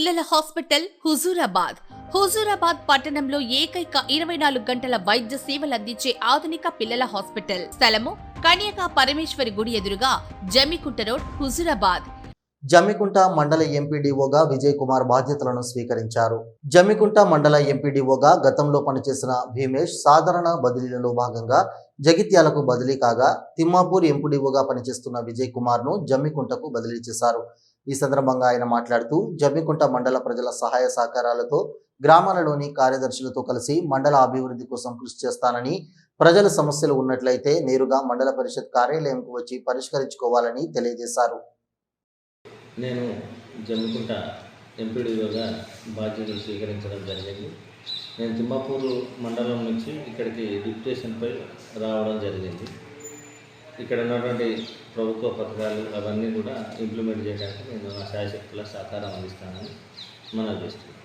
పిల్లల హాస్పిటల్ హుజూరాబాద్ పట్టణంలో ఏకైక 24 గంటల వైద్య సేవలు అందించే ఆధునిక పిల్లల హాస్పిటల్. స్థలము కన్యకా పరమేశ్వరి గుడి ఎదురుగా, జమ్మికుంట రోడ్, హుజూరాబాద్. జమ్మికుంట మండల ఎంపీడీఓగా విజయ్ కుమార్ బాధ్యతలను స్వీకరించారు. జమ్మికుంట మండల ఎంపీడీఓగా గతంలో పనిచేసిన భీమేష్ సాధారణ బదిలీలలో భాగంగా జగిత్యాలకు బదిలీ కాగా, తిమ్మాపూర్ ఎంపీడీఓగా పనిచేస్తున్న విజయ్ కుమార్ను జమ్మికుంటకు బదిలీ చేశారు. ఈ సందర్భంగా ఆయన మాట్లాడుతూ, జమ్మికుంట మండల ప్రజల సహాయ సహకారాలతో గ్రామాలలోని కార్యదర్శులతో కలిసి మండల అభివృద్ధి కోసం కృషి చేస్తానని, ప్రజల సమస్యలు ఉన్నట్లయితే నేరుగా మండల పరిషత్ కార్యాలయంకు వచ్చి పరిష్కరించుకోవాలని తెలియజేశారు. నేను జమ్మికుంట ఎంపీడీఓగా బాధ్యతలు స్వీకరించడం జరిగింది. నేను తిమ్మాపూర్ మండలం నుంచి ఇక్కడికి డిప్యుటేషన్పై రావడం జరిగింది. ఇక్కడ ఉన్నటువంటి ప్రభుత్వ పథకాలు అవన్నీ కూడా ఇంప్లిమెంట్ చేయడానికి నేను నా శాయశక్తుల సహకారం అందిస్తానని మనవి చేస్తున్నాను.